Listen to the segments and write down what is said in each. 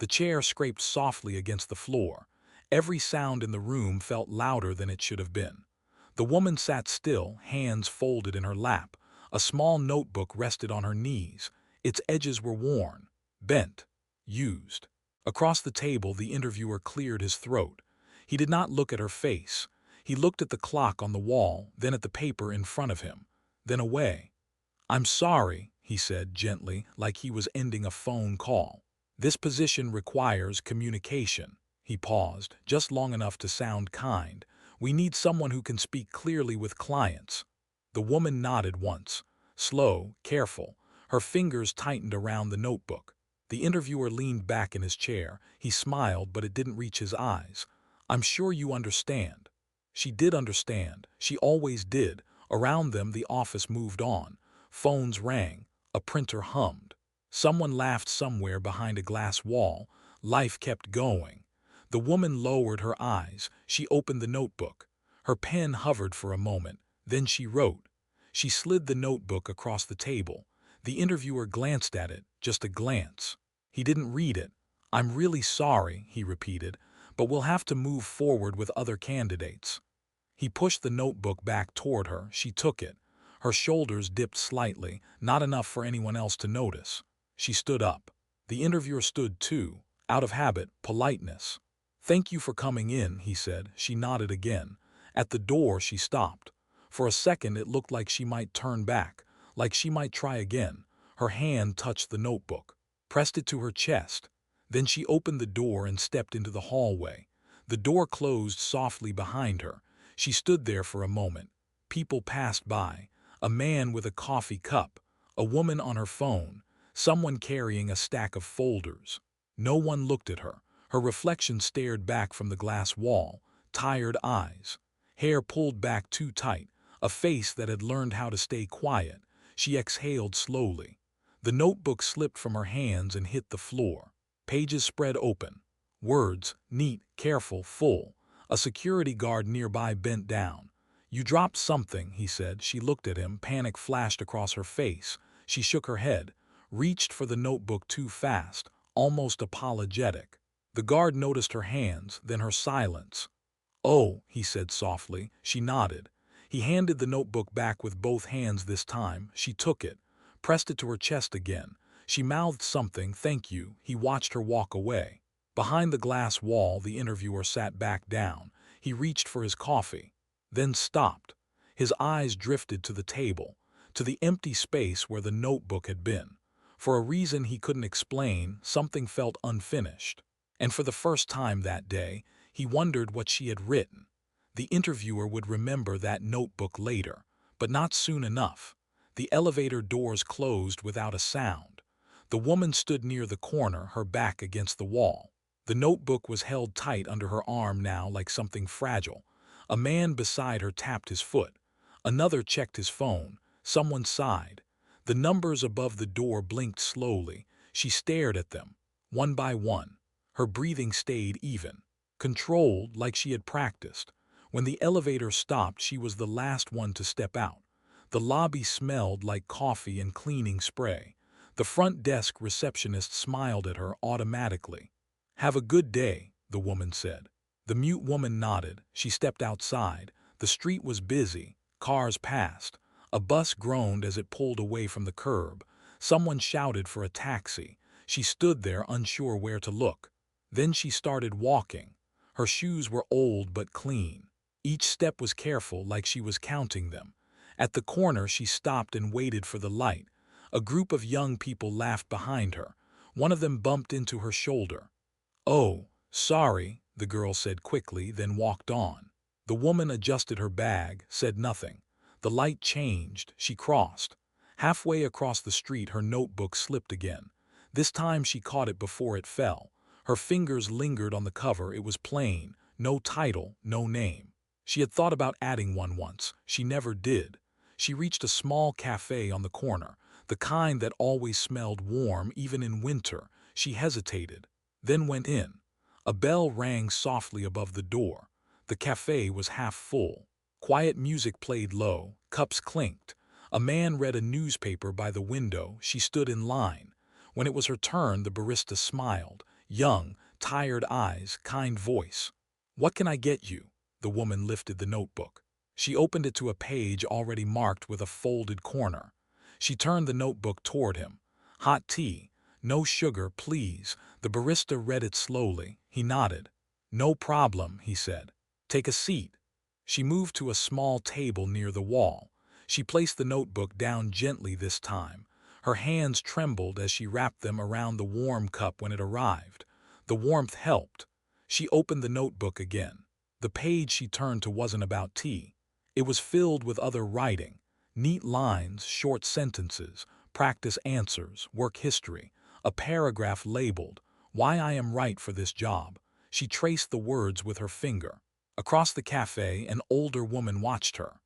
The chair scraped softly against the floor. Every sound in the room felt louder than it should have been. The woman sat still, hands folded in her lap. A small notebook rested on her knees. Its edges were worn, bent, used. Across the table, the interviewer cleared his throat. He did not look at her face. He looked at the clock on the wall, then at the paper in front of him, then away. "I'm sorry," he said gently, like he was ending a phone call. "This position requires communication." He paused, just long enough to sound kind. "We need someone who can speak clearly with clients." The woman nodded once. Slow, careful. Her fingers tightened around the notebook. The interviewer leaned back in his chair. He smiled, but it didn't reach his eyes. "I'm sure you understand." She did understand. She always did. Around them, the office moved on. Phones rang. A printer hummed. Someone laughed somewhere behind a glass wall. Life kept going. The woman lowered her eyes. She opened the notebook. Her pen hovered for a moment. Then she wrote. She slid the notebook across the table. The interviewer glanced at it, just a glance. He didn't read it. "I'm really sorry," he repeated, "but we'll have to move forward with other candidates." He pushed the notebook back toward her. She took it. Her shoulders dipped slightly, not enough for anyone else to notice. She stood up. The interviewer stood too, out of habit, politeness. "Thank you for coming in," he said. She nodded again. At the door, she stopped. For a second, it looked like she might turn back, like she might try again. Her hand touched the notebook, pressed it to her chest. Then she opened the door and stepped into the hallway. The door closed softly behind her. She stood there for a moment. People passed by. A man with a coffee cup, a woman on her phone, someone carrying a stack of folders. No one looked at her. Her reflection stared back from the glass wall, tired eyes, hair pulled back too tight, a face that had learned how to stay quiet. She exhaled slowly. The notebook slipped from her hands and hit the floor. Pages spread open. Words, neat, careful, full. A security guard nearby bent down. "You dropped something," he said. She looked at him. Panic flashed across her face. She shook her head, reached for the notebook too fast, almost apologetic. The guard noticed her hands, then her silence. "Oh," he said softly. She nodded. He handed the notebook back with both hands this time. She took it, pressed it to her chest again. She mouthed something, "Thank you." He watched her walk away. Behind the glass wall, the interviewer sat back down. He reached for his coffee, then stopped. His eyes drifted to the table, to the empty space where the notebook had been. For a reason he couldn't explain, something felt unfinished. And for the first time that day, he wondered what she had written. The interviewer would remember that notebook later, but not soon enough. The elevator doors closed without a sound. The woman stood near the corner, her back against the wall. The notebook was held tight under her arm now like something fragile. A man beside her tapped his foot. Another checked his phone. Someone sighed. The numbers above the door blinked slowly. She stared at them, one by one. Her breathing stayed even, controlled like she had practiced. When the elevator stopped, she was the last one to step out. The lobby smelled like coffee and cleaning spray. The front desk receptionist smiled at her automatically. "Have a good day," the woman said. The mute woman nodded. She stepped outside. The street was busy. Cars passed. A bus groaned as it pulled away from the curb. Someone shouted for a taxi. She stood there, unsure where to look. Then she started walking. Her shoes were old but clean. Each step was careful, like she was counting them. At the corner, she stopped and waited for the light. A group of young people laughed behind her. One of them bumped into her shoulder. "Oh, sorry," the girl said quickly, then walked on. The woman adjusted her bag, said nothing. The light changed. She crossed. Halfway across the street, her notebook slipped again. This time she caught it before it fell. Her fingers lingered on the cover. It was plain. No title, no name. She had thought about adding one once. She never did. She reached a small cafe on the corner, the kind that always smelled warm even in winter. She hesitated, then went in. A bell rang softly above the door. The cafe was half full. Quiet music played low, cups clinked. A man read a newspaper by the window. She stood in line. When it was her turn, the barista smiled. Young, tired eyes, kind voice. "What can I get you?" The woman lifted the notebook. She opened it to a page already marked with a folded corner. She turned the notebook toward him. "Hot tea. No sugar, please." The barista read it slowly. He nodded. "No problem," he said. "Take a seat." She moved to a small table near the wall. She placed the notebook down gently this time. Her hands trembled as she wrapped them around the warm cup when it arrived. The warmth helped. She opened the notebook again. The page she turned to wasn't about tea. It was filled with other writing. Neat lines, short sentences, practice answers, work history. A paragraph labeled, "Why I am right for this job." She traced the words with her finger. Across the cafe, an older woman watched her.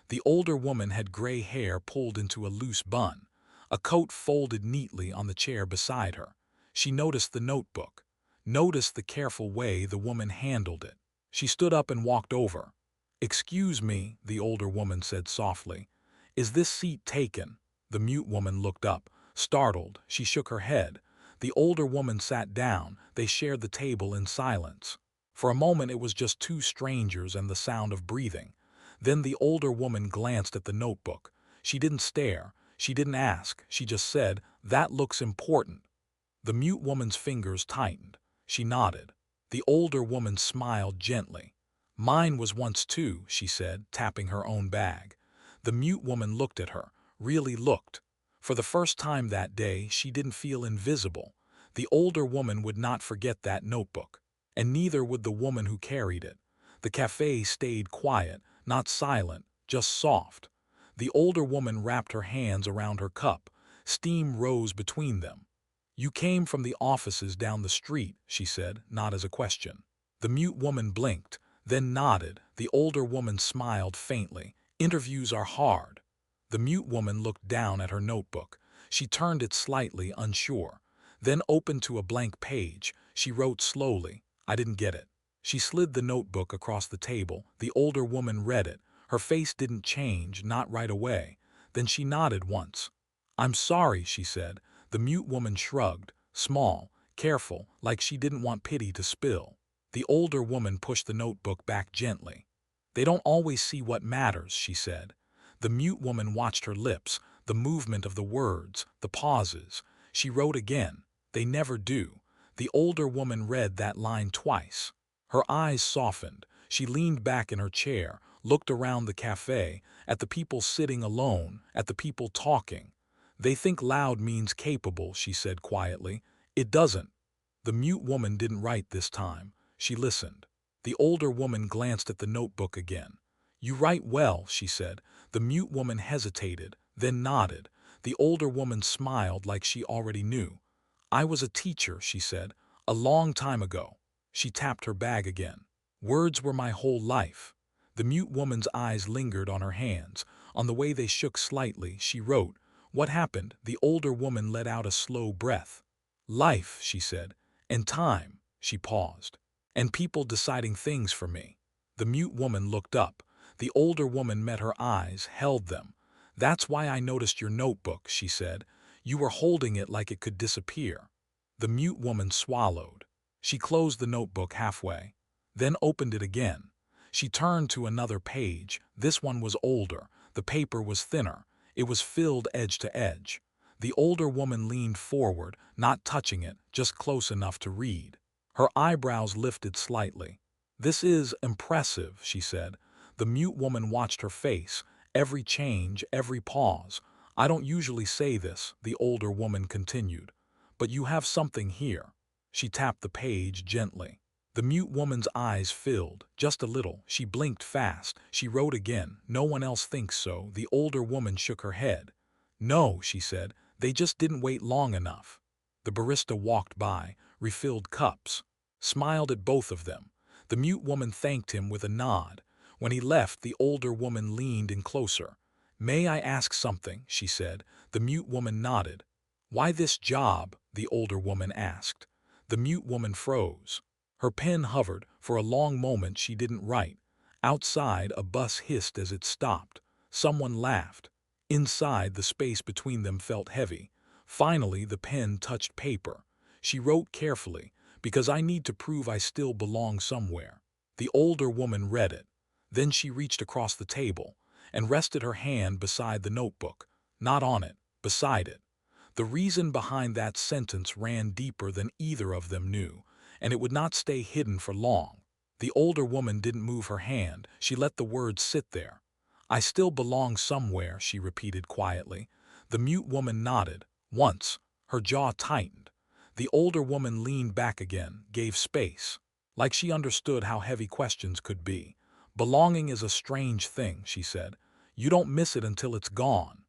The older woman had gray hair pulled into a loose bun, a coat folded neatly on the chair beside her. She noticed the notebook, noticed the careful way the woman handled it. She stood up and walked over. "Excuse me," the older woman said softly. "Is this seat taken?" The mute woman looked up. Startled, she shook her head. The older woman sat down. They shared the table in silence. For a moment it was just two strangers and the sound of breathing. Then the older woman glanced at the notebook. She didn't stare. She didn't ask. She just said, "That looks important." The mute woman's fingers tightened. She nodded. The older woman smiled gently. "Mine was once too," she said, tapping her own bag. The mute woman looked at her, really looked. For the first time that day, she didn't feel invisible. The older woman would not forget that notebook, and neither would the woman who carried it. The cafe stayed quiet, not silent, just soft. The older woman wrapped her hands around her cup. Steam rose between them. "You came from the offices down the street," she said, not as a question. The mute woman blinked, then nodded. The older woman smiled faintly. "Interviews are hard." The mute woman looked down at her notebook. She turned it slightly, unsure, then opened to a blank page. She wrote slowly, "I didn't get it." She slid the notebook across the table. The older woman read it. Her face didn't change, not right away. Then she nodded once. "I'm sorry," she said. The mute woman shrugged, small, careful, like she didn't want pity to spill. The older woman pushed the notebook back gently. "They don't always see what matters," she said. The mute woman watched her lips, the movement of the words, the pauses. She wrote again, "They never do." The older woman read that line twice. Her eyes softened. She leaned back in her chair, looked around the cafe, at the people sitting alone, at the people talking. "They think loud means capable," she said quietly. "It doesn't." The mute woman didn't write this time. She listened. The older woman glanced at the notebook again. "You write well," she said. The mute woman hesitated, then nodded. The older woman smiled like she already knew. "I was a teacher," she said, "a long time ago." She tapped her bag again. "Words were my whole life." The mute woman's eyes lingered on her hands. On the way they shook slightly, she wrote, "What happened?" The older woman let out a slow breath. "Life," she said, "and time." She paused. "And people deciding things for me." The mute woman looked up. The older woman met her eyes, held them. "That's why I noticed your notebook," she said. "You were holding it like it could disappear." The mute woman swallowed. She closed the notebook halfway, then opened it again. She turned to another page. This one was older. The paper was thinner. It was filled edge to edge. The older woman leaned forward, not touching it, just close enough to read. Her eyebrows lifted slightly. "This is impressive," she said. The mute woman watched her face, every change, every pause. "I don't usually say this," the older woman continued, "but you have something here." She tapped the page gently. The mute woman's eyes filled, just a little. She blinked fast. She wrote again, "No one else thinks so." The older woman shook her head. "No," she said, "they just didn't wait long enough." The barista walked by, refilled cups, smiled at both of them. The mute woman thanked him with a nod. When he left, the older woman leaned in closer. "May I ask something?" she said. The mute woman nodded. "Why this job?" the older woman asked. The mute woman froze. Her pen hovered. For a long moment she didn't write. Outside, a bus hissed as it stopped. Someone laughed. Inside, the space between them felt heavy. Finally, the pen touched paper. She wrote carefully, Because I need to prove I still belong somewhere." The older woman read it. Then she reached across the table and rested her hand beside the notebook. Not on it, beside it. The reason behind that sentence ran deeper than either of them knew, and it would not stay hidden for long. The older woman didn't move her hand. She let the words sit there. "I still belong somewhere," she repeated quietly. The mute woman nodded. Once, her jaw tightened. The older woman leaned back again, gave space, like she understood how heavy questions could be. "Belonging is a strange thing," she said. "You don't miss it until it's gone."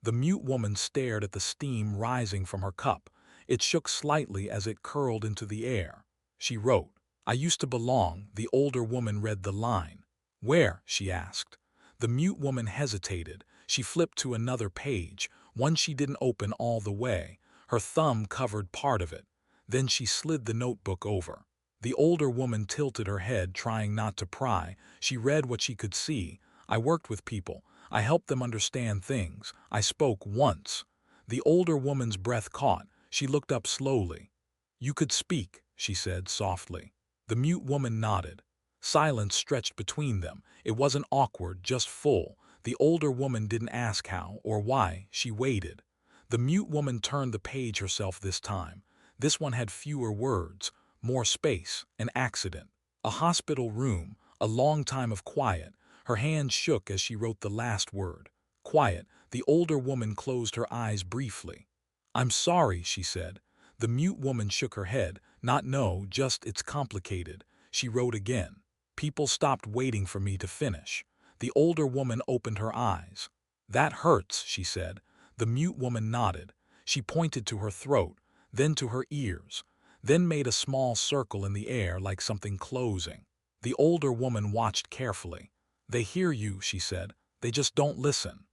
The mute woman stared at the steam rising from her cup. It shook slightly as it curled into the air. She wrote, "I used to belong." The older woman read the line. "Where?" she asked. The mute woman hesitated. She flipped to another page, one she didn't open all the way. Her thumb covered part of it. Then she slid the notebook over. The older woman tilted her head, trying not to pry. She read what she could see. "I worked with people. I helped them understand things. I spoke once." The older woman's breath caught. She looked up slowly. "You could speak," she said softly. The mute woman nodded. Silence stretched between them. It wasn't awkward, just full. The older woman didn't ask how or why. She waited. The mute woman turned the page herself this time. This one had fewer words, more space, an accident. A hospital room, a long time of quiet. Her hand shook as she wrote the last word. Quiet. The older woman closed her eyes briefly. "I'm sorry," she said. The mute woman shook her head. "Not no, just it's complicated." She wrote again. "People stopped waiting for me to finish." The older woman opened her eyes. "That hurts," she said. The mute woman nodded. She pointed to her throat, then to her ears, then made a small circle in the air like something closing. The older woman watched carefully. "They hear you," she said. "They just don't listen."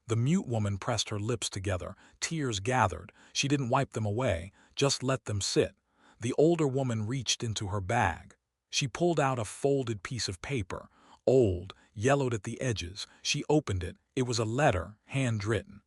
The mute woman pressed her lips together. Tears gathered. She didn't wipe them away, just let them sit. The older woman reached into her bag. She pulled out a folded piece of paper, old, yellowed at the edges. She opened it. It was a letter, handwritten.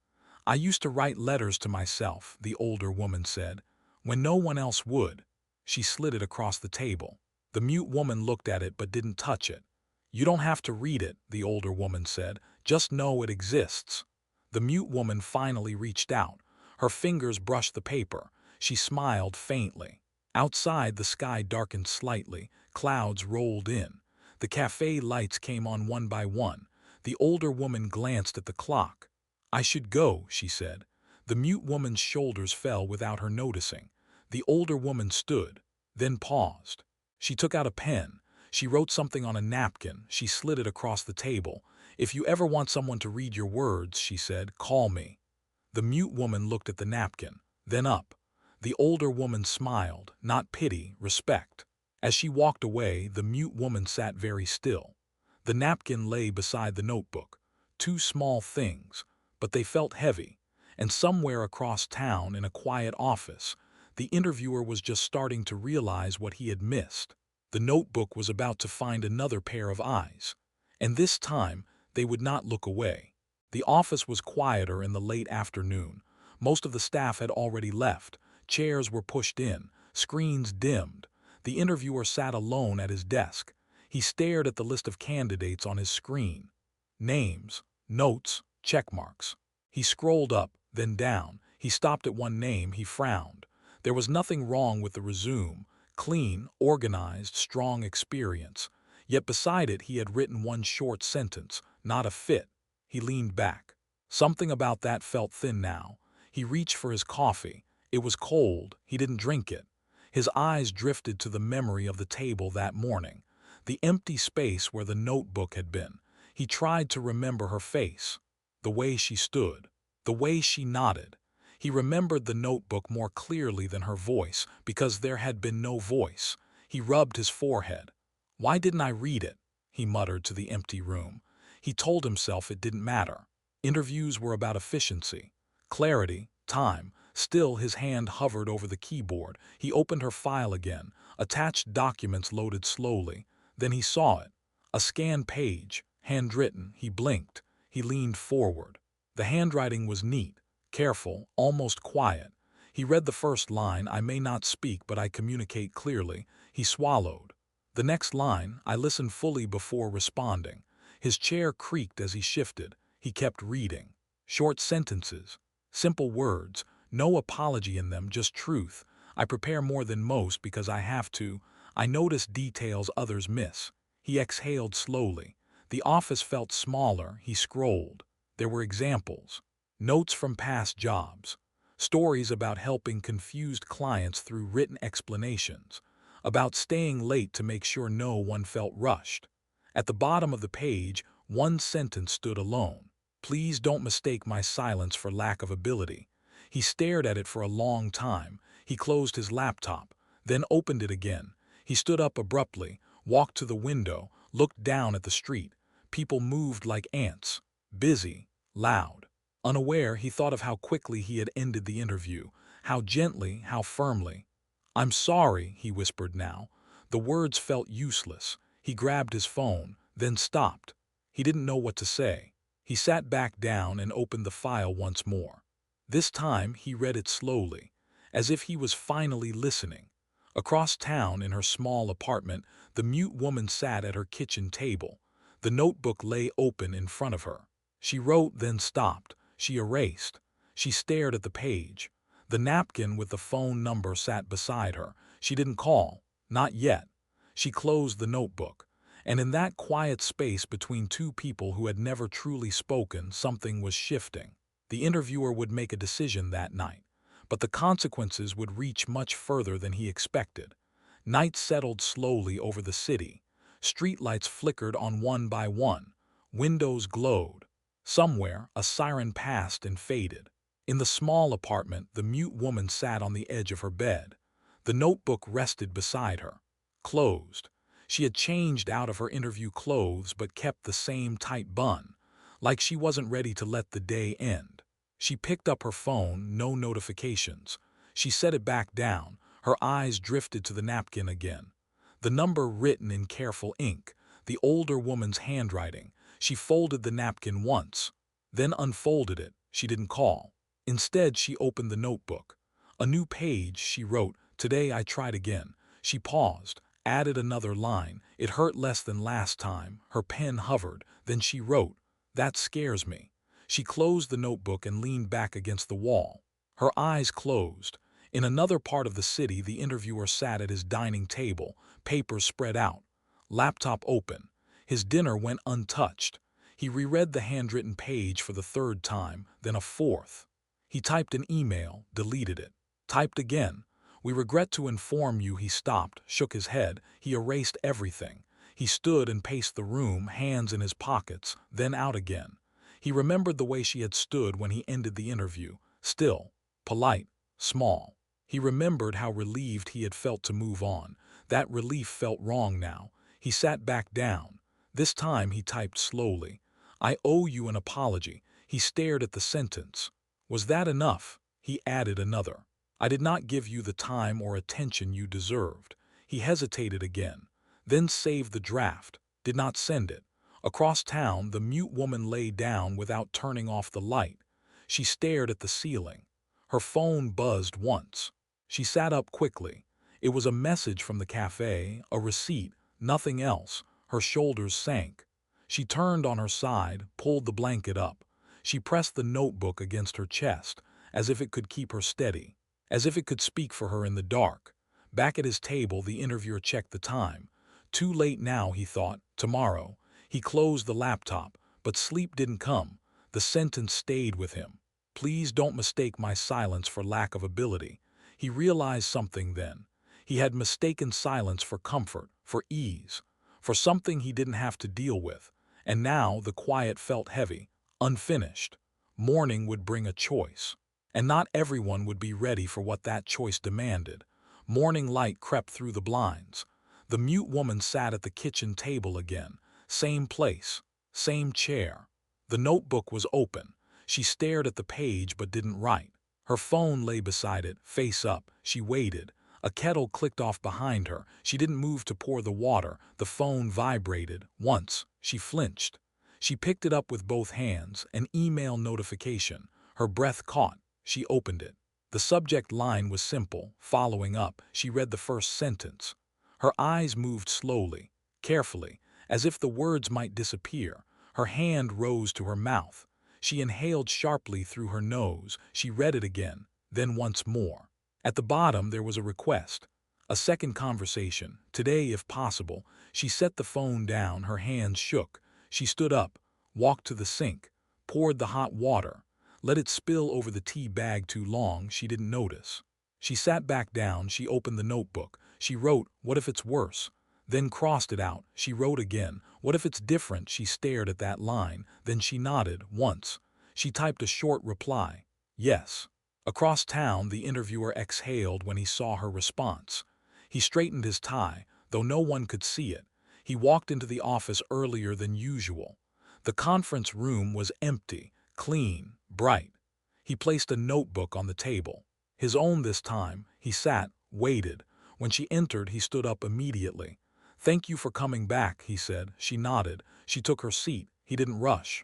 "I used to write letters to myself," the older woman said, "when no one else would." She slid it across the table. The mute woman looked at it but didn't touch it. "You don't have to read it," the older woman said. "Just know it exists." The mute woman finally reached out. Her fingers brushed the paper. She smiled faintly. Outside, the sky darkened slightly. Clouds rolled in. The cafe lights came on one by one. The older woman glanced at the clock. "I should go," she said. The mute woman's shoulders fell without her noticing. The older woman stood, then paused. She took out a pen. She wrote something on a napkin. She slid it across the table. "If you ever want someone to read your words," she said, "call me." The mute woman looked at the napkin, then up. The older woman smiled, not pity, respect. As she walked away, the mute woman sat very still. The napkin lay beside the notebook. Two small things, but they felt heavy. And somewhere across town, in a quiet office, the interviewer was just starting to realize what he had missed. The notebook was about to find another pair of eyes. And this time, they would not look away. The office was quieter in the late afternoon. Most of the staff had already left. Chairs were pushed in, screens dimmed. The interviewer sat alone at his desk. He stared at the list of candidates on his screen. Names, notes, checkmarks. He scrolled up, then down. He stopped at one name. He frowned. There was nothing wrong with the resume. Clean, organized, strong experience. Yet beside it he had written one short sentence, "Not a fit." He leaned back. Something about that felt thin now. He reached for his coffee. It was cold. He didn't drink it. His eyes drifted to the memory of the table that morning, the empty space where the notebook had been. He tried to remember her face, the way she stood, the way she nodded. He remembered the notebook more clearly than her voice, because there had been no voice. He rubbed his forehead. "Why didn't I read it?" he muttered to the empty room. He told himself it didn't matter. Interviews were about efficiency, clarity, time. Still, his hand hovered over the keyboard. He opened her file again. Attached documents loaded slowly. Then he saw it. A scanned page, handwritten. He blinked. He leaned forward. The handwriting was neat, careful, almost quiet. He read the first line, "I may not speak, but I communicate clearly." He swallowed. The next line, "I listen fully before responding." His chair creaked as he shifted. He kept reading. Short sentences. Simple words. No apology in them, just truth. "I prepare more than most because I have to. I notice details others miss." He exhaled slowly. The office felt smaller. He scrolled. There were examples. Notes from past jobs. Stories about helping confused clients through written explanations. About staying late to make sure no one felt rushed. At the bottom of the page, one sentence stood alone. "Please don't mistake my silence for lack of ability." He stared at it for a long time. He closed his laptop, then opened it again. He stood up abruptly, walked to the window, looked down at the street. People moved like ants. Busy, loud. Unaware, he thought of how quickly he had ended the interview, how gently, how firmly. "I'm sorry," he whispered now. The words felt useless. He grabbed his phone, then stopped. He didn't know what to say. He sat back down and opened the file once more. This time he read it slowly, as if he was finally listening. Across town in her small apartment, the mute woman sat at her kitchen table. The notebook lay open in front of her. She wrote, then stopped. She erased. She stared at the page. The napkin with the phone number sat beside her. She didn't call. Not yet. She closed the notebook. And in that quiet space between two people who had never truly spoken, something was shifting. The interviewer would make a decision that night, but the consequences would reach much further than he expected. Night settled slowly over the city. Streetlights flickered on one by one. Windows glowed. Somewhere, a siren passed and faded. In the small apartment, the mute woman sat on the edge of her bed. The notebook rested beside her. Closed. She had changed out of her interview clothes but kept the same tight bun, like she wasn't ready to let the day end. She picked up her phone, no notifications. She set it back down. Her eyes drifted to the napkin again. The number written in careful ink, the older woman's handwriting. She folded the napkin once, then unfolded it. She didn't call. Instead, she opened the notebook. A new page, she wrote, "Today I tried again." She paused, added another line. "It hurt less than last time." Her pen hovered. Then she wrote, "That scares me." She closed the notebook and leaned back against the wall. Her eyes closed. In another part of the city, the interviewer sat at his dining table, papers spread out, laptop open. His dinner went untouched. He reread the handwritten page for the third time, then a fourth. He typed an email, deleted it. Typed again. "We regret to inform you." He stopped, shook his head. He erased everything. He stood and paced the room, hands in his pockets, then out again. He remembered the way she had stood when he ended the interview. Still, polite, small. He remembered how relieved he had felt to move on. That relief felt wrong now. He sat back down. This time he typed slowly. "I owe you an apology." He stared at the sentence. Was that enough? He added another. "I did not give you the time or attention you deserved." He hesitated again, then saved the draft, did not send it. Across town, the mute woman lay down without turning off the light. She stared at the ceiling. Her phone buzzed once. She sat up quickly. It was a message from the cafe, a receipt, nothing else. Her shoulders sank. She turned on her side, pulled the blanket up. She pressed the notebook against her chest, as if it could keep her steady, as if it could speak for her in the dark. Back at his table, the interviewer checked the time. Too late now, he thought. Tomorrow. He closed the laptop, but sleep didn't come. The sentence stayed with him. "Please don't mistake my silence for lack of ability." He realized something then. He had mistaken silence for comfort, for ease, for something he didn't have to deal with. And now the quiet felt heavy, unfinished. Morning would bring a choice. And not everyone would be ready for what that choice demanded. Morning light crept through the blinds. The mute woman sat at the kitchen table again. Same place, same chair. The notebook was open. She stared at the page but didn't write. Her phone lay beside it, face up. She waited. A kettle clicked off behind her. She didn't move to pour the water. The phone vibrated. Once, she flinched. She picked it up with both hands, an email notification. Her breath caught. She opened it. The subject line was simple. Following up, she read the first sentence. Her eyes moved slowly, carefully, as if the words might disappear. Her hand rose to her mouth. She inhaled sharply through her nose. She read it again, then once more. At the bottom there was a request. A second conversation, today if possible. She set the phone down, her hands shook. She stood up, walked to the sink, poured the hot water, let it spill over the tea bag too long, she didn't notice. She sat back down, she opened the notebook. She wrote, "What if it's worse?" Then crossed it out. She wrote again, "What if it's different?" She stared at that line, then she nodded, once. She typed a short reply, "Yes." Across town, the interviewer exhaled when he saw her response. He straightened his tie, though no one could see it. He walked into the office earlier than usual. The conference room was empty, clean, bright. He placed a notebook on the table. His own this time. He sat, waited. When she entered, he stood up immediately. "Thank you for coming back," he said. She nodded. She took her seat. He didn't rush.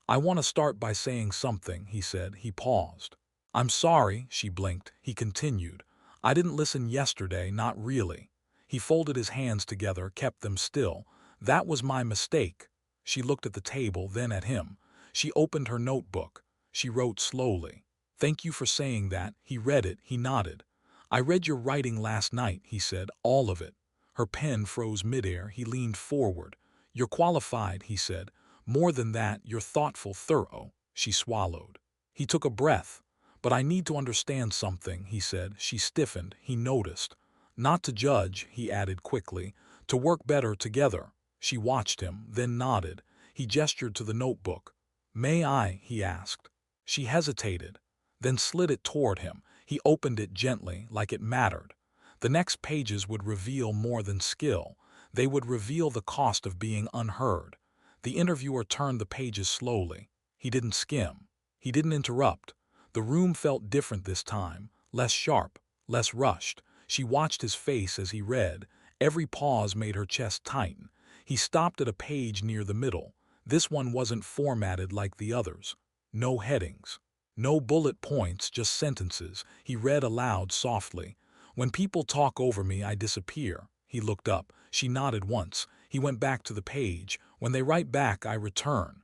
"I want to start by saying something," he said. He paused. "I'm sorry," she blinked. He continued. "I didn't listen yesterday, not really." He folded his hands together, kept them still. "That was my mistake." She looked at the table, then at him. She opened her notebook. She wrote slowly. "Thank you for saying that." He read it. He nodded. "I read your writing last night," he said. "All of it." Her pen froze midair. He leaned forward. "You're qualified," he said. "More than that, you're thoughtful, thorough." She swallowed. He took a breath. "But I need to understand something," he said. She stiffened. He noticed. "Not to judge," he added quickly. "To work better together." She watched him, then nodded. He gestured to the notebook. "May I?" he asked. She hesitated, then slid it toward him. He opened it gently, like it mattered. The next pages would reveal more than skill. They would reveal the cost of being unheard. The interviewer turned the pages slowly. He didn't skim. He didn't interrupt. The room felt different this time, less sharp, less rushed. She watched his face as he read. Every pause made her chest tighten. He stopped at a page near the middle. This one wasn't formatted like the others. No headings. No bullet points, just sentences. He read aloud softly. "When people talk over me, I disappear." He looked up. She nodded once. He went back to the page. "When they write back, I return."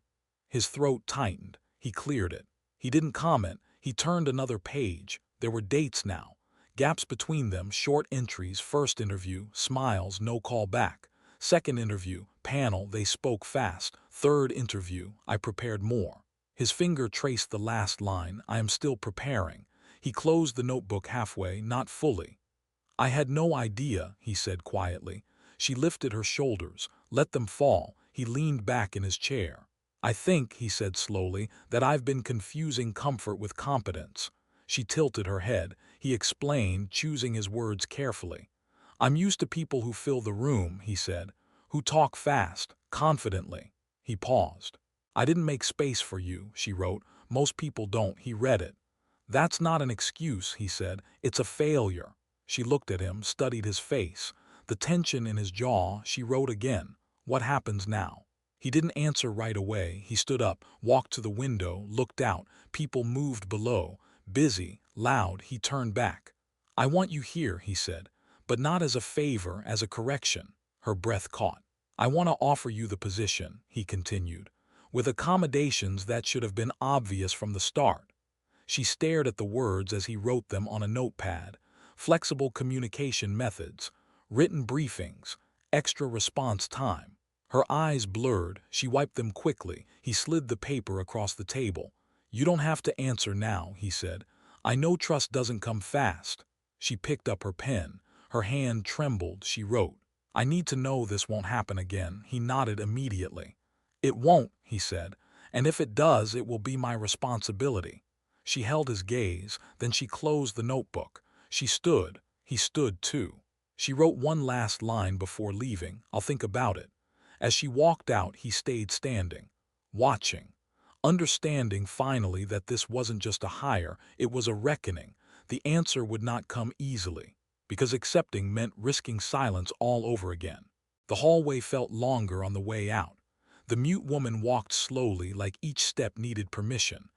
His throat tightened. He cleared it. He didn't comment. He turned another page. There were dates now. Gaps between them, short entries. First interview, smiles, no call back. Second interview, panel, they spoke fast. Third interview, I prepared more. His finger traced the last line, I am still preparing. He closed the notebook halfway, not fully. "I had no idea," he said quietly. She lifted her shoulders, let them fall. He leaned back in his chair. "I think," he said slowly, "that I've been confusing comfort with competence." She tilted her head. He explained, choosing his words carefully. "I'm used to people who fill the room," he said, "who talk fast, confidently." He paused. "I didn't make space for you," she wrote. "Most people don't." He read it. "That's not an excuse," he said. "It's a failure." She looked at him, studied his face. The tension in his jaw. She wrote again. "What happens now?" He didn't answer right away. He stood up, walked to the window, looked out. People moved below. Busy, loud. He turned back. "I want you here," he said. "But not as a favor, as a correction." Her breath caught. "I want to offer you the position," he continued, "with accommodations that should have been obvious from the start." She stared at the words as he wrote them on a notepad. Flexible communication methods, written briefings, extra response time. Her eyes blurred. She wiped them quickly. He slid the paper across the table. "You don't have to answer now," he said. "I know trust doesn't come fast." She picked up her pen. Her hand trembled. She wrote, "I need to know this won't happen again." He nodded immediately. "It won't," he said, "and if it does, it will be my responsibility." She held his gaze, then she closed the notebook. She stood. He stood too. She wrote one last line before leaving, "I'll think about it." As she walked out, he stayed standing, watching, understanding finally that this wasn't just a hire, it was a reckoning. The answer would not come easily, because accepting meant risking silence all over again. The hallway felt longer on the way out. The mute woman walked slowly, like each step needed permission.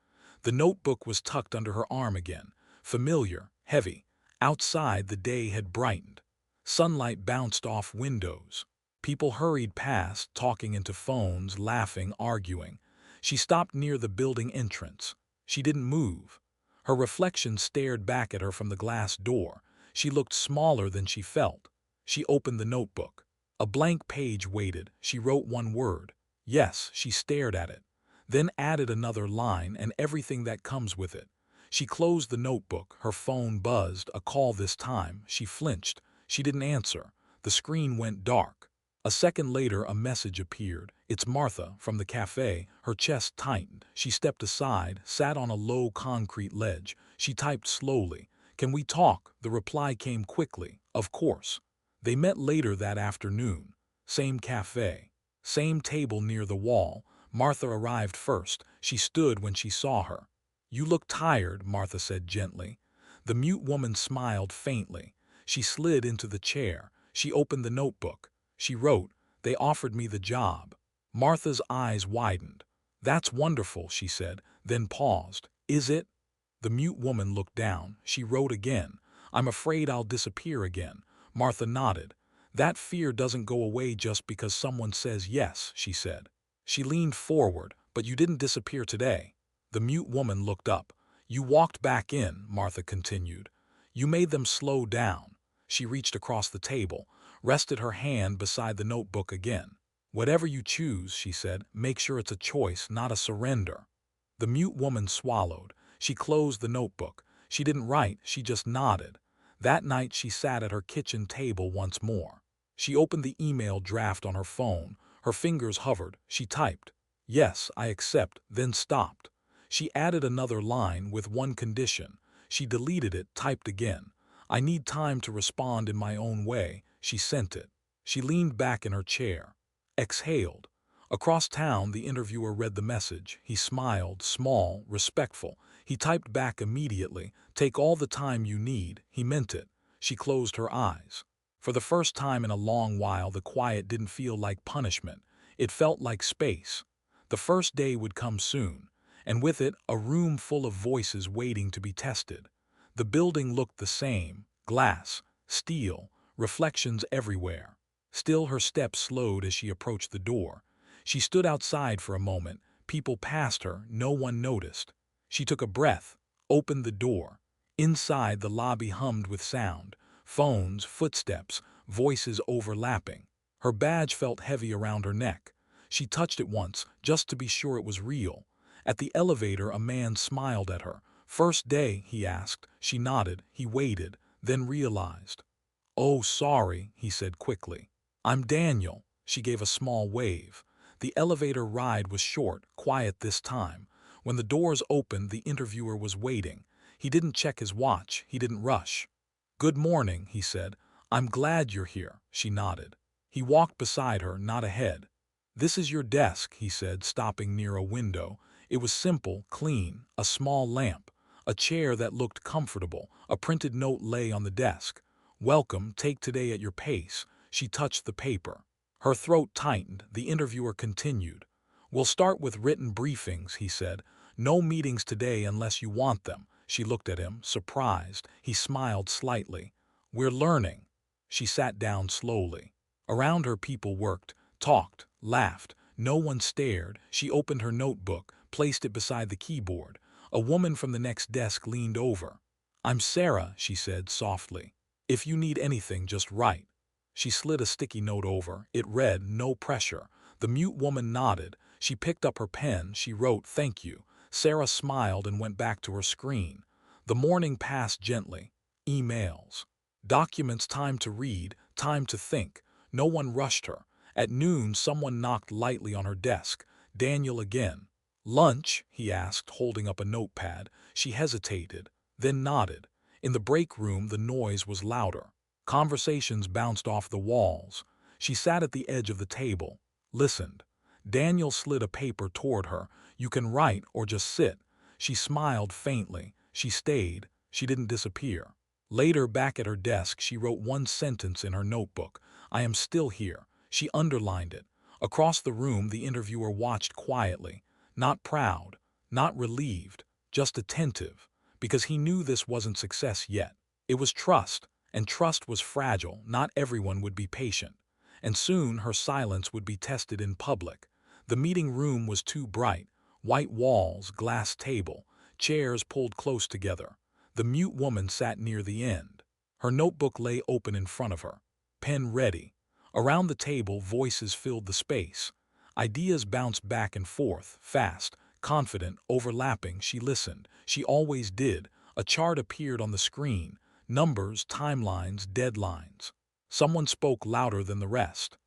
The notebook was tucked under her arm again. familiar, heavy. Outside, the day had brightened. Sunlight bounced off windows. People hurried past, talking into phones, laughing, arguing. She stopped near the building entrance. She didn't move. Her reflection stared back at her from the glass door. She looked smaller than she felt. She opened the notebook. A blank page waited. She wrote one word. Yes, she stared at it. Then added another line and everything that comes with it. She closed the notebook. Her phone buzzed. A call this time. She flinched. She didn't answer. The screen went dark. A second later, a message appeared. It's Martha, from the cafe. Her chest tightened. She stepped aside, sat on a low concrete ledge. She typed slowly. Can we talk? The reply came quickly. Of course. They met later that afternoon. Same cafe. Same table near the wall. Martha arrived first. She stood when she saw her. You look tired, Martha said gently. The mute woman smiled faintly. She slid into the chair. She opened the notebook. She wrote, they offered me the job. Martha's eyes widened. That's wonderful, she said, then paused. Is it? The mute woman looked down. She wrote again. I'm afraid I'll disappear again. Martha nodded. That fear doesn't go away just because someone says yes, she said. She leaned forward. But you didn't disappear today. The mute woman looked up. You walked back in, Martha continued. You made them slow down. She reached across the table, rested her hand beside the notebook again. Whatever you choose, she said, make sure it's a choice, not a surrender. The mute woman swallowed. She closed the notebook. She didn't write, she just nodded. That night she sat at her kitchen table once more. She opened the email draft on her phone. Her fingers hovered. She typed, yes, I accept, then stopped. She added another line with one condition. She deleted it, typed again. I need time to respond in my own way. She sent it. She leaned back in her chair. Exhaled. Across town, the interviewer read the message. He smiled, small, respectful. He typed back immediately. Take all the time you need. He meant it. She closed her eyes. For the first time in a long while, the quiet didn't feel like punishment. It felt like space. The first day would come soon, and with it, a room full of voices waiting to be tested. The building looked the same, glass, steel, reflections everywhere. Still, her steps slowed as she approached the door. She stood outside for a moment. People passed her, no one noticed. She took a breath, opened the door. Inside, the lobby hummed with sound. Phones, footsteps, voices overlapping. Her badge felt heavy around her neck. She touched it once, just to be sure it was real. At the elevator, a man smiled at her. First day, he asked. She nodded. He waited, then realized. Oh, sorry, he said quickly. I'm Daniel. She gave a small wave. The elevator ride was short, quiet this time. When the doors opened, the interviewer was waiting. He didn't check his watch. He didn't rush. Good morning, he said. I'm glad you're here. She nodded. He walked beside her, not ahead. This is your desk, he said, stopping near a window. It was simple, clean, a small lamp, a chair that looked comfortable. A printed note lay on the desk. Welcome, take today at your pace. She touched the paper. Her throat tightened. The interviewer continued. We'll start with written briefings, he said. No meetings today unless you want them. She looked at him, surprised. He smiled slightly. We're learning. She sat down slowly. Around her, people worked, talked, laughed. No one stared. She opened her notebook, placed it beside the keyboard. A woman from the next desk leaned over. I'm Sarah, she said softly. If you need anything, just write. She slid a sticky note over. It read, no pressure. The mute woman nodded. She picked up her pen. She wrote, thank you. Sarah smiled and went back to her screen. The morning passed gently. Emails. Documents, time to read, time to think. No one rushed her. At noon, someone knocked lightly on her desk. Daniel again. Lunch? He asked, holding up a notepad. She hesitated, then nodded. In the break room, the noise was louder. Conversations bounced off the walls. She sat at the edge of the table, listened. Daniel slid a paper toward her. You can write or just sit. She smiled faintly. She stayed. She didn't disappear. Later, back at her desk, she wrote one sentence in her notebook. I am still here. She underlined it. Across the room, the interviewer watched quietly. Not proud, not relieved, just attentive. because he knew this wasn't success yet. It was trust, and trust was fragile. Not everyone would be patient. And soon her silence would be tested in public. The meeting room was too bright. White walls, glass table, chairs pulled close together. The mute woman sat near the end. Her notebook lay open in front of her, pen ready. Around the table, voices filled the space. Ideas bounced back and forth, fast, confident, overlapping. She listened. She always did. A chart appeared on the screen. Numbers, timelines, deadlines. Someone spoke louder than the rest.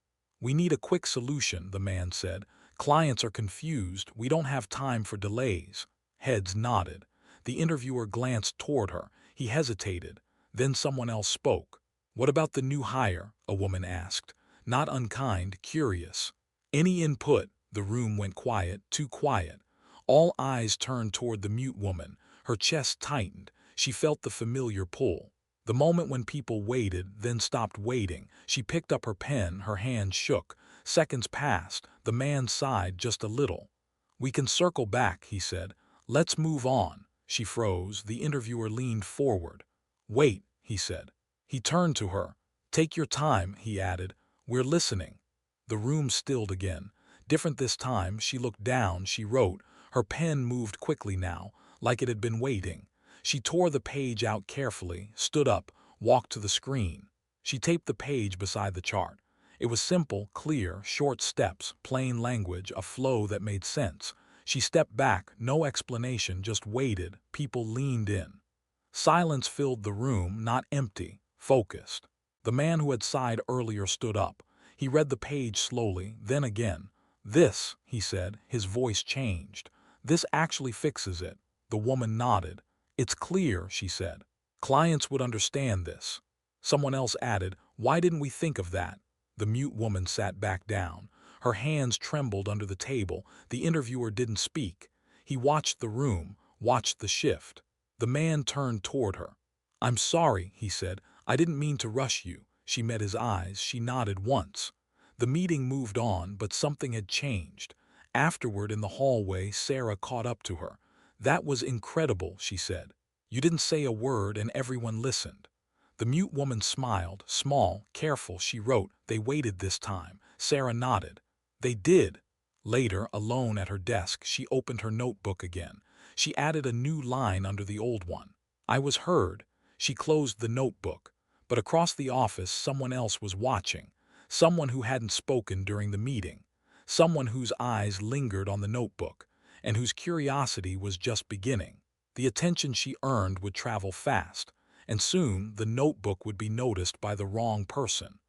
"We need a quick solution," the man said. "Clients are confused. We don't have time for delays." Heads nodded. The interviewer glanced toward her. He hesitated. Then someone else spoke. "What about the new hire?" a woman asked. Not unkind, curious. "Any input?" The room went quiet, too quiet. All eyes turned toward the mute woman. Her chest tightened. She felt the familiar pull. The moment when people waited, then stopped waiting. She picked up her pen, her hand shook. Seconds passed. The man sighed just a little. "We can circle back," he said. "Let's move on." She froze. The interviewer leaned forward. "Wait," he said. He turned to her. "Take your time," he added. "We're listening." The room stilled again. Different this time. She looked down. She wrote. Her pen moved quickly now, like it had been waiting. She tore the page out carefully, stood up, walked to the screen. She taped the page beside the chart. It was simple, clear, short steps, plain language, a flow that made sense. She stepped back, no explanation, just waited. People leaned in. Silence filled the room, not empty, focused. The man who had sighed earlier stood up. He read the page slowly, then again. "This," he said, his voice changed. "This actually fixes it." The woman nodded. "It's clear," she said. "Clients would understand this." Someone else added, "Why didn't we think of that?" The mute woman sat back down. Her hands trembled under the table. The interviewer didn't speak. He watched the room, watched the shift. The man turned toward her. "I'm sorry," he said. "I didn't mean to rush you." She met his eyes. She nodded once. The meeting moved on, but something had changed. Afterward, in the hallway, Sarah caught up to her. "That was incredible," she said. "You didn't say a word and everyone listened." The mute woman smiled, small, careful. She wrote, "They waited this time." Sarah nodded. "They did." Later, alone at her desk, she opened her notebook again. She added a new line under the old one. "I was heard." She closed the notebook. But across the office, someone else was watching. Someone who hadn't spoken during the meeting. Someone whose eyes lingered on the notebook, and whose curiosity was just beginning. The attention she earned would travel fast, and soon the notebook would be noticed by the wrong person.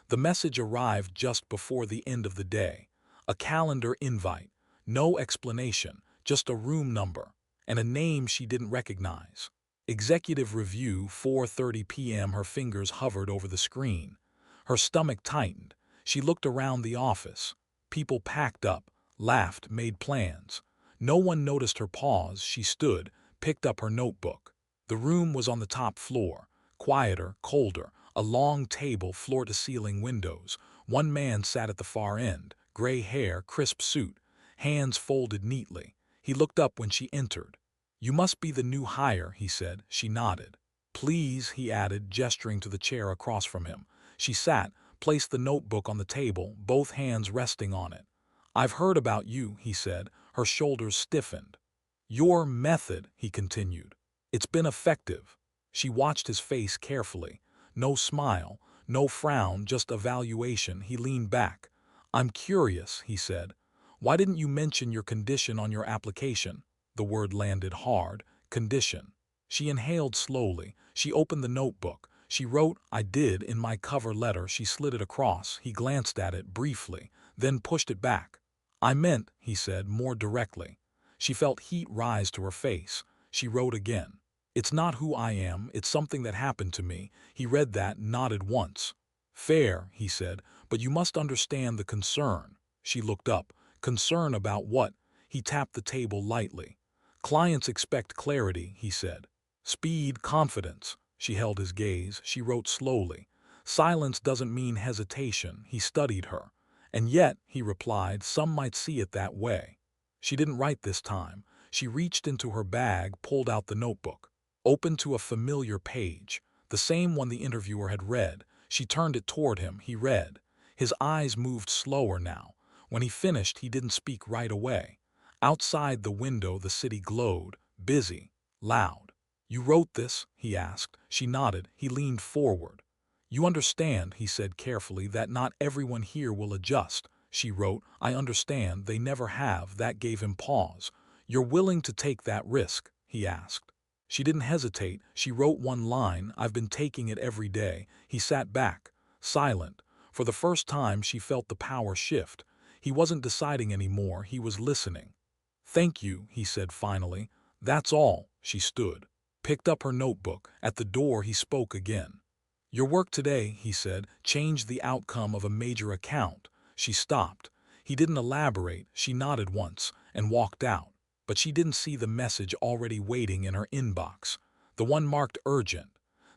The message arrived just before the end of the day. A calendar invite. No explanation, just a room number, and a name she didn't recognize. Executive review, 4:30 p.m. Her fingers hovered over the screen. Her stomach tightened. She looked around the office. People packed up, laughed, made plans. No one noticed her pause. She stood, picked up her notebook. The room was on the top floor. Quieter, colder. A long table, floor-to-ceiling windows. One man sat at the far end. Gray hair, crisp suit. Hands folded neatly. He looked up when she entered. "You must be the new hire," he said. She nodded. "Please," he added, gesturing to the chair across from him. She sat, placed the notebook on the table, both hands resting on it. "I've heard about you," he said. Her shoulders stiffened. "Your method," he continued. "It's been effective." She watched his face carefully. No smile, no frown, just evaluation. He leaned back. "I'm curious," he said. "Why didn't you mention your condition on your application?" The word landed hard. Condition. She inhaled slowly. She opened the notebook. She wrote, "I did," in my cover letter. She slid it across. He glanced at it briefly, then pushed it back. "I meant," he said, more directly. She felt heat rise to her face. She wrote again. "It's not who I am, it's something that happened to me." He read that, nodded once. "Fair," he said, "but you must understand the concern." She looked up. "Concern about what?" He tapped the table lightly. "Clients expect clarity," he said. "Speed, confidence." She held his gaze. She wrote slowly. "Silence doesn't mean hesitation." He studied her. "And yet," he replied, "some might see it that way." She didn't write this time. She reached into her bag, pulled out the notebook. opened to a familiar page, the same one the interviewer had read. She turned it toward him. He read. His eyes moved slower now. When he finished, he didn't speak right away. Outside the window, the city glowed, busy, loud. "You wrote this?" he asked. She nodded. He leaned forward. "You understand," he said carefully, "that not everyone here will adjust." She wrote, "I understand, they never have." That gave him pause. "You're willing to take that risk?" he asked. She didn't hesitate. She wrote one line, "I've been taking it every day." He sat back, silent. For the first time she felt the power shift. He wasn't deciding anymore, he was listening. "Thank you," he said finally. "That's all." She stood, picked up her notebook. At the door he spoke again. "Your work today," he said, "changed the outcome of a major account." She stopped. He didn't elaborate. She nodded once and walked out. But she didn't see the message already waiting in her inbox. The one marked urgent.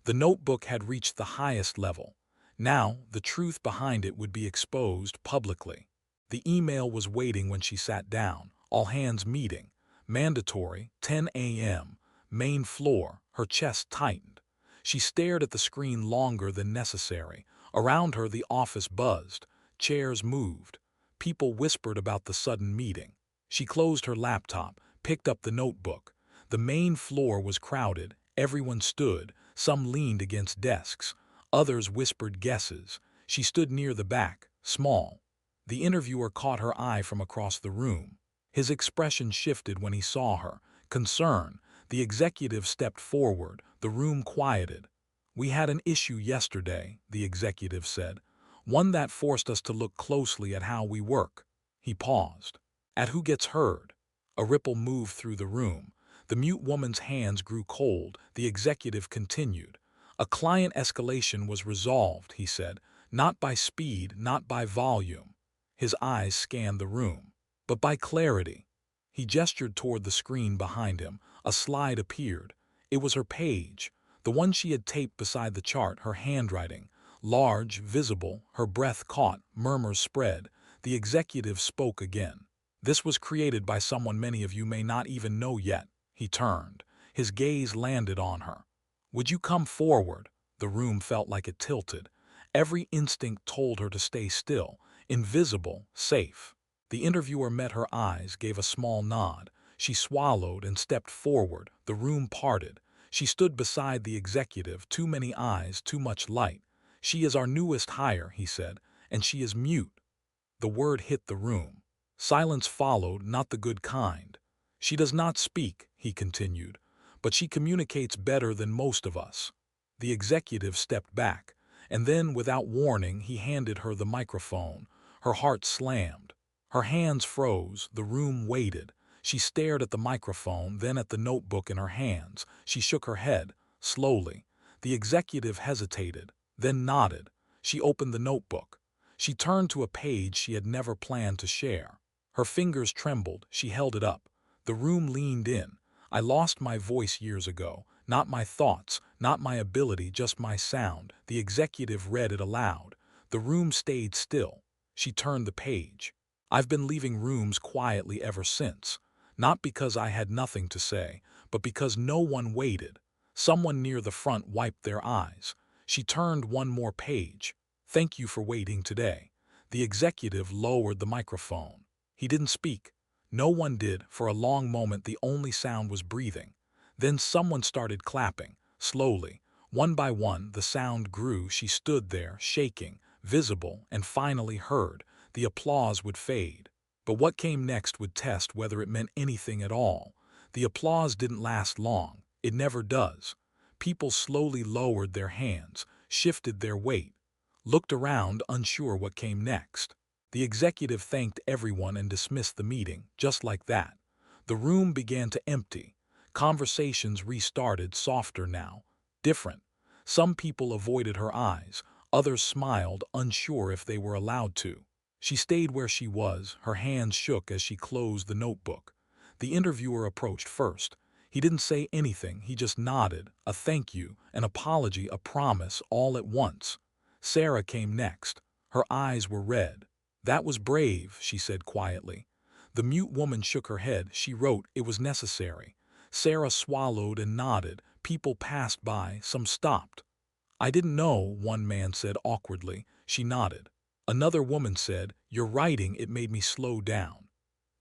The notebook had reached the highest level. Now, the truth behind it would be exposed publicly. The email was waiting when she sat down. All hands meeting. Mandatory, 10 a.m. Main floor. Her chest tightened. She stared at the screen longer than necessary. Around her the office buzzed. Chairs moved. People whispered about the sudden meeting. She closed her laptop, picked up the notebook. The main floor was crowded. Everyone stood. Some leaned against desks. Others whispered guesses. She stood near the back, small. The interviewer caught her eye from across the room. His expression shifted when he saw her. Concern. The executive stepped forward. The room quieted. "We had an issue yesterday," the executive said. "One that forced us to look closely at how we work." He paused. "At who gets heard?" A ripple moved through the room. The mute woman's hands grew cold. The executive continued. "A client escalation was resolved," he said. "Not by speed, not by volume." His eyes scanned the room. "But by clarity." He gestured toward the screen behind him. A slide appeared. It was her page, the one she had taped beside the chart, her handwriting. Large, visible, her breath caught, murmurs spread. The executive spoke again. "This was created by someone many of you may not even know yet." He turned. His gaze landed on her. "Would you come forward?" The room felt like it tilted. Every instinct told her to stay still, invisible, safe. The interviewer met her eyes, gave a small nod. She swallowed and stepped forward. The room parted. She stood beside the executive. "Too many eyes, too much light. She is our newest hire," he said, "and she is mute." The word hit the room. Silence followed, not the good kind. "She does not speak," he continued, "but she communicates better than most of us." The executive stepped back, and then, without warning, he handed her the microphone. Her heart slammed. Her hands froze. The room waited. She stared at the microphone, then at the notebook in her hands. She shook her head, slowly. The executive hesitated, then nodded. She opened the notebook. She turned to a page she had never planned to share. Her fingers trembled. She held it up. The room leaned in. "I lost my voice years ago. Not my thoughts, not my ability, just my sound." The executive read it aloud. The room stayed still. She turned the page. "I've been leaving rooms quietly ever since. Not because I had nothing to say, but because no one waited. Someone near the front wiped their eyes." She turned one more page. "Thank you for waiting today." The executive lowered the microphone. He didn't speak. No one did. For a long moment the only sound was breathing. Then someone started clapping, slowly. One by one the sound grew. She stood there, shaking, visible, and finally heard. The applause would fade. But what came next would test whether it meant anything at all. The applause didn't last long. It never does. People slowly lowered their hands, shifted their weight, looked around, unsure what came next. The executive thanked everyone and dismissed the meeting, just like that. The room began to empty. Conversations restarted, softer now, different. Some people avoided her eyes, others smiled, unsure if they were allowed to. She stayed where she was, her hands shook as she closed the notebook. The interviewer approached first. He didn't say anything, he just nodded, a thank you, an apology, a promise, all at once. Sarah came next. Her eyes were red. "That was brave," she said quietly. The mute woman shook her head. She wrote, "It was necessary." Sarah swallowed and nodded. People passed by, some stopped. I didn't know, one man said awkwardly. She nodded. Another woman said, "Your writing, it made me slow down."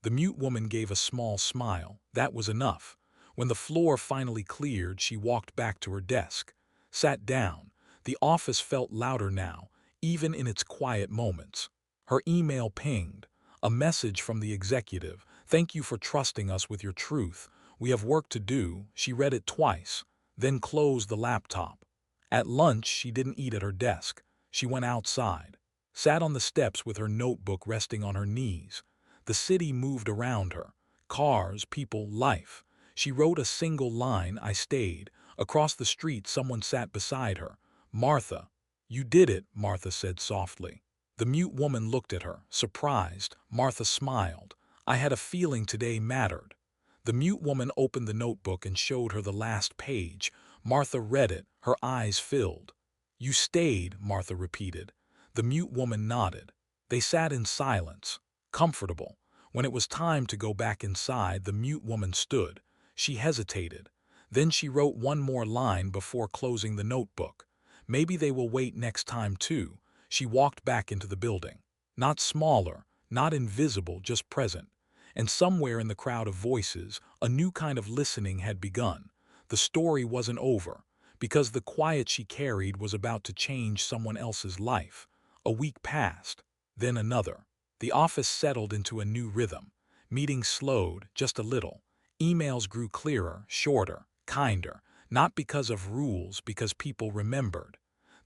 The mute woman gave a small smile. That was enough. When the floor finally cleared, she walked back to her desk, sat down. The office felt louder now, even in its quiet moments. Her email pinged. A message from the executive. "Thank you for trusting us with your truth. We have work to do." She read it twice, then closed the laptop. At lunch, she didn't eat at her desk. She went outside, sat on the steps with her notebook resting on her knees. The city moved around her. Cars, people, life. She wrote a single line. "I stayed." Across the street, someone sat beside her. "Martha." "You did it," Martha said softly. The mute woman looked at her, surprised. Martha smiled. "I had a feeling today mattered." The mute woman opened the notebook and showed her the last page. Martha read it, her eyes filled. "You stayed," Martha repeated. The mute woman nodded. They sat in silence, comfortable. When it was time to go back inside, the mute woman stood. She hesitated. Then she wrote one more line before closing the notebook. "Maybe they will wait next time too." She walked back into the building. Not smaller, not invisible, just present. And somewhere in the crowd of voices, a new kind of listening had begun. The story wasn't over, because the quiet she carried was about to change someone else's life. A week passed, then another. The office settled into a new rhythm. Meetings slowed, just a little. Emails grew clearer, shorter, kinder, not because of rules, because people remembered.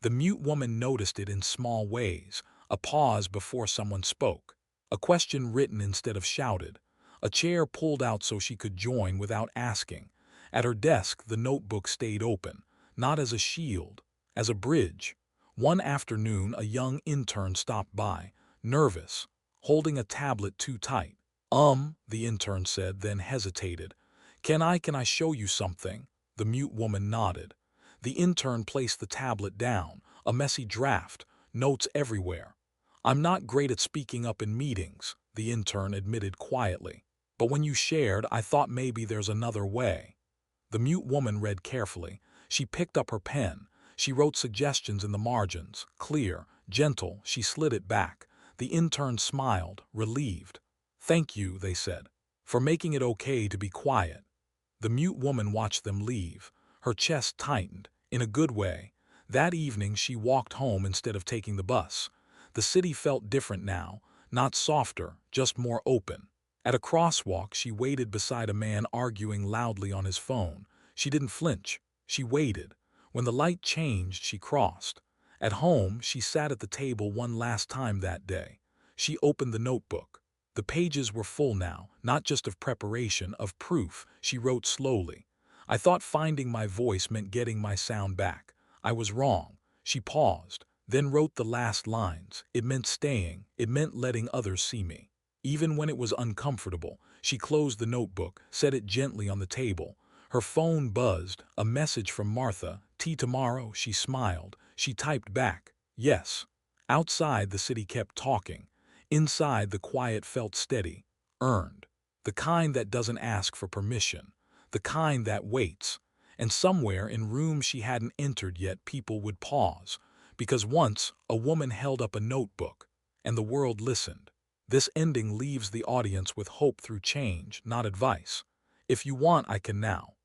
The mute woman noticed it in small ways, a pause before someone spoke, a question written instead of shouted, a chair pulled out so she could join without asking. At her desk, the notebook stayed open, not as a shield, as a bridge. One afternoon, a young intern stopped by, nervous, holding a tablet too tight. The intern said, then hesitated. Can I show you something?" The mute woman nodded. The intern placed the tablet down, a messy draft, notes everywhere. "I'm not great at speaking up in meetings," the intern admitted quietly. "But when you shared, I thought maybe there's another way." The mute woman read carefully. She picked up her pen. She wrote suggestions in the margins, clear, gentle. She slid it back. The intern smiled, relieved. "Thank you," they said, "for making it okay to be quiet." The mute woman watched them leave. Her chest tightened, in a good way. That evening she walked home instead of taking the bus. The city felt different now, not softer, just more open. At a crosswalk, she waited beside a man arguing loudly on his phone. She didn't flinch. She waited. When the light changed, she crossed. At home, she sat at the table one last time that day. She opened the notebook. The pages were full now, not just of preparation, of proof. She wrote slowly. "I thought finding my voice meant getting my sound back. I was wrong." She paused, then wrote the last lines. "It meant staying. It meant letting others see me." Even when it was uncomfortable, she closed the notebook, set it gently on the table. Her phone buzzed, a message from Martha. "Tea tomorrow?" She smiled. She typed back, "Yes." Outside, the city kept talking. Inside, the quiet felt steady, earned. The kind that doesn't ask for permission. The kind that waits. And somewhere in rooms she hadn't entered yet, people would pause. Because once, a woman held up a notebook, and the world listened. This ending leaves the audience with hope through change, not advice. If you want, I can now.